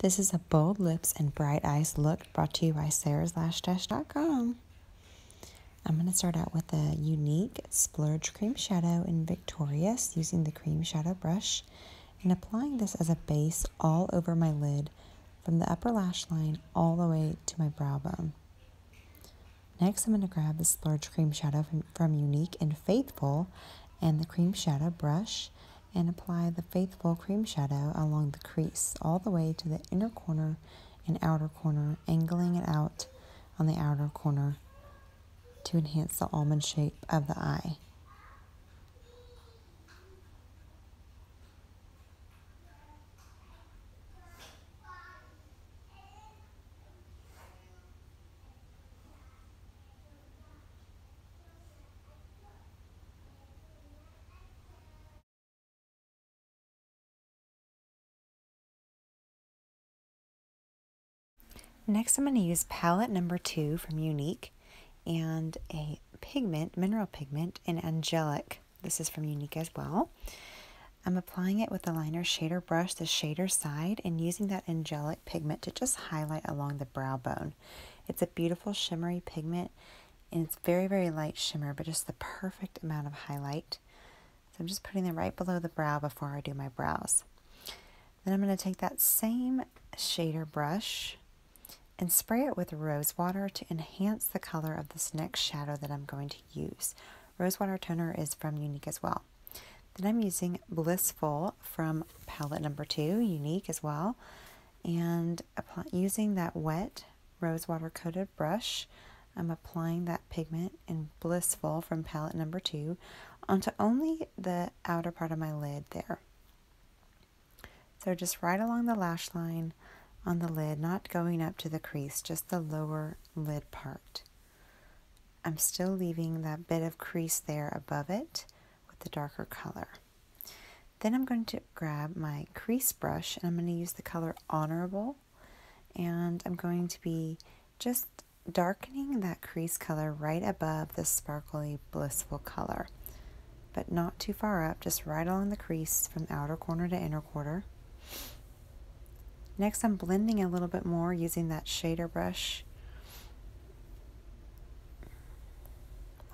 This is a bold lips and bright eyes look brought to you by sarahslash.com. I'm going to start out with a unique splurge cream shadow in Victorious using the cream shadow brush and applying this as a base all over my lid from the upper lash line all the way to my brow bone. Next, I'm going to grab the splurge cream shadow from Unique and Faithful and the cream shadow brush and apply the Faithful cream shadow along the crease all the way to the inner corner and outer corner, angling it out on the outer corner to enhance the almond shape of the eye. Next, I'm going to use palette number 2 from Unique and a pigment, mineral pigment in Angelic. This is from Unique as well. I'm applying it with the liner shader brush, the shader side, and using that Angelic pigment to just highlight along the brow bone. It's a beautiful shimmery pigment, and it's very, very light shimmer, but just the perfect amount of highlight. So I'm just putting it right below the brow before I do my brows. Then I'm going to take that same shader brush and spray it with rose water to enhance the color of this next shadow that I'm going to use. Rose water toner is from Unique as well. Then I'm using Blissful from palette number 2, Unique as well, and using that wet rose water coated brush, I'm applying that pigment in Blissful from palette number 2 onto only the outer part of my lid there. So just right along the lash line on the lid, not going up to the crease, just the lower lid part. I'm still leaving that bit of crease there above it with the darker color. Then I'm going to grab my crease brush and I'm going to use the color Honorable, and I'm going to be just darkening that crease color right above the sparkly Blissful color, but not too far up, just right along the crease from outer corner to inner corner. Next, I'm blending a little bit more using that shader brush.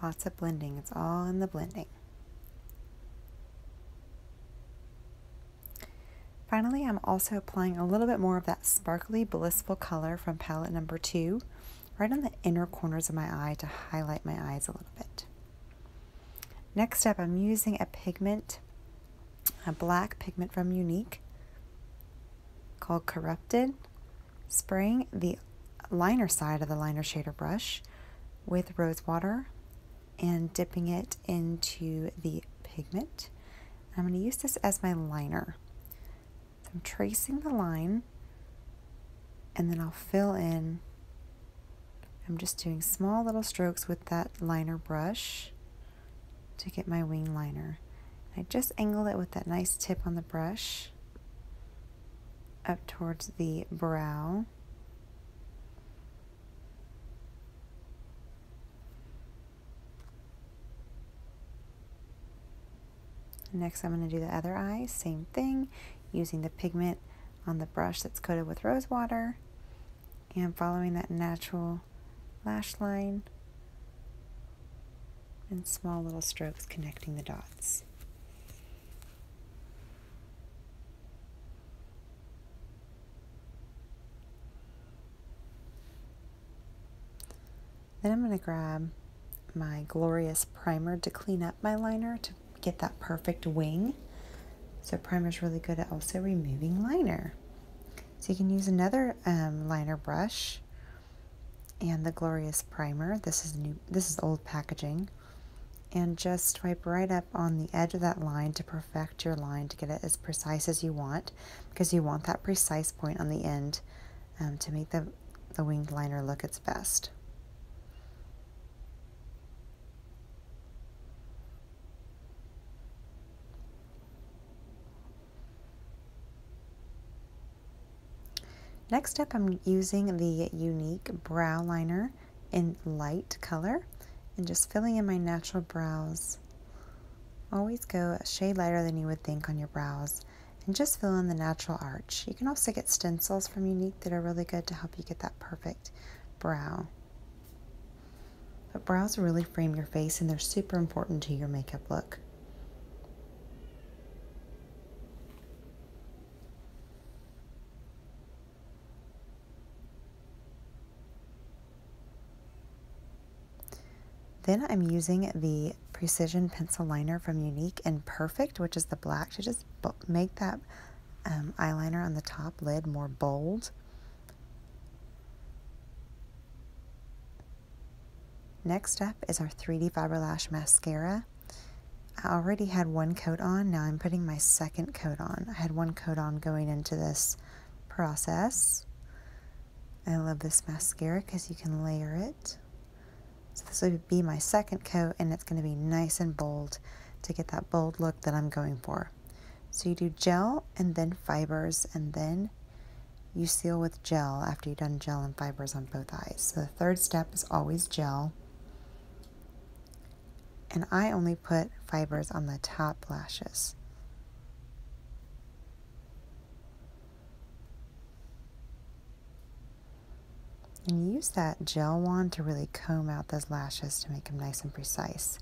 Lots of blending. It's all in the blending. Finally, I'm also applying a little bit more of that sparkly Blissful color from palette number 2 right on the inner corners of my eye to highlight my eyes a little bit. Next up, I'm using a pigment, a black pigment from Unique called Corrupted, spraying the liner side of the liner shader brush with rose water and dipping it into the pigment. I'm going to use this as my liner. So I'm tracing the line and then I'll fill in. I'm just doing small little strokes with that liner brush to get my wing liner. I just angle it with that nice tip on the brush up towards the brow. Next, I'm going to do the other eye, same thing, using the pigment on the brush that's coated with rose water and following that natural lash line and small little strokes connecting the dots. Then I'm going to grab my Glorious primer to clean up my liner to get that perfect wing. So primer is really good at also removing liner. So you can use another liner brush and the Glorious primer. This is old packaging, and just swipe right up on the edge of that line to perfect your line to get it as precise as you want, because you want that precise point on the end to make the winged liner look its best. Next up, I'm using the Unique brow liner in light color and just filling in my natural brows. Always go a shade lighter than you would think on your brows and just fill in the natural arch. You can also get stencils from Younique that are really good to help you get that perfect brow. But brows really frame your face, and they're super important to your makeup look. Then I'm using the Precision Pencil Liner from Younique in Perfect, which is the black, to just make that eyeliner on the top lid more bold. Next up is our 3D Fiber Lash Mascara. I already had one coat on, now I'm putting my second coat on. I had one coat on going into this process. I love this mascara because you can layer it. So this will be my second coat, and it's going to be nice and bold to get that bold look that I'm going for. So you do gel and then fibers, and then you seal with gel after you've done gel and fibers on both eyes. So the third step is always gel. And I only put fibers on the top lashes. And use that gel wand to really comb out those lashes to make them nice and precise.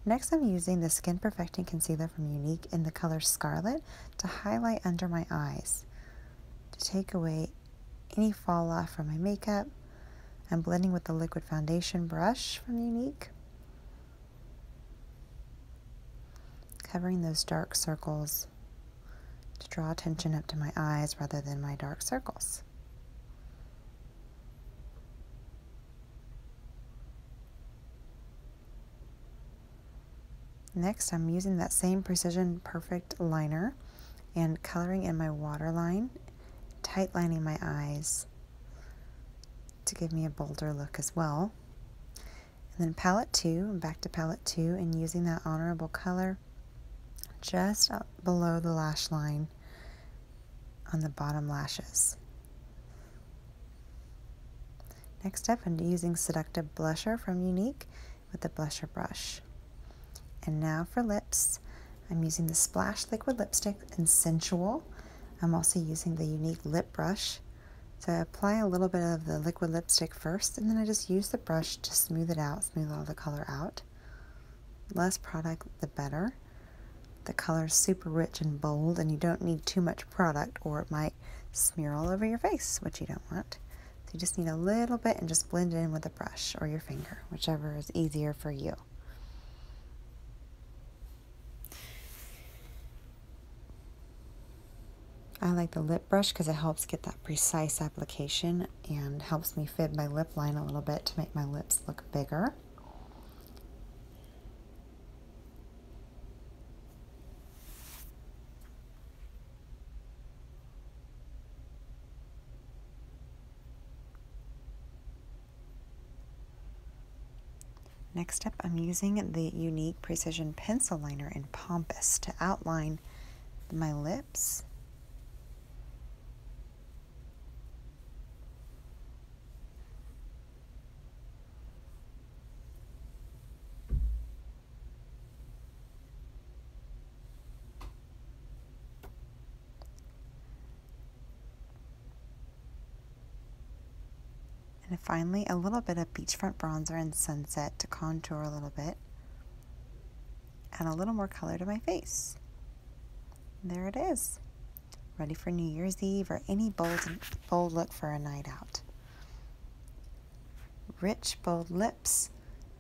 Next, I'm using the Skin Perfecting Concealer from Younique in the color Scarlet to highlight under my eyes, to take away any fall off from my makeup. I'm blending with the liquid foundation brush from Younique, covering those dark circles to draw attention up to my eyes rather than my dark circles. Next, I'm using that same Precision Perfect liner and coloring in my waterline, tight lining my eyes to give me a bolder look as well. And then palette 2, I'm back to palette 2 and using that Honorable color just up below the lash line on the bottom lashes. Next up, I'm using Seductive Blusher from Younique with the blusher brush. And now for lips, I'm using the Splash Liquid Lipstick in Sensual. I'm also using the Younique lip brush. So I apply a little bit of the liquid lipstick first, and then I just use the brush to smooth it out, smooth all the color out. Less product, the better. The color is super rich and bold, and you don't need too much product or it might smear all over your face, which you don't want. So you just need a little bit and just blend it in with a brush or your finger, whichever is easier for you. I like the lip brush because it helps get that precise application and helps me fit my lip line a little bit to make my lips look bigger. Next up, I'm using the Younique Precision Pencil Liner in Pompous to outline my lips. And finally, a little bit of Beachfront Bronzer and Sunset to contour a little bit. Add a little more color to my face. There it is. Ready for New Year's Eve or any bold look for a night out. Rich, bold lips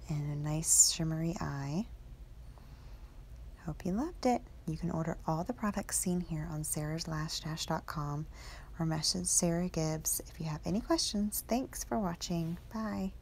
and a nice shimmery eye. Hope you loved it. You can order all the products seen here on sarahslashdashed.com or message Sarah Gibbs if you have any questions. Thanks for watching. Bye.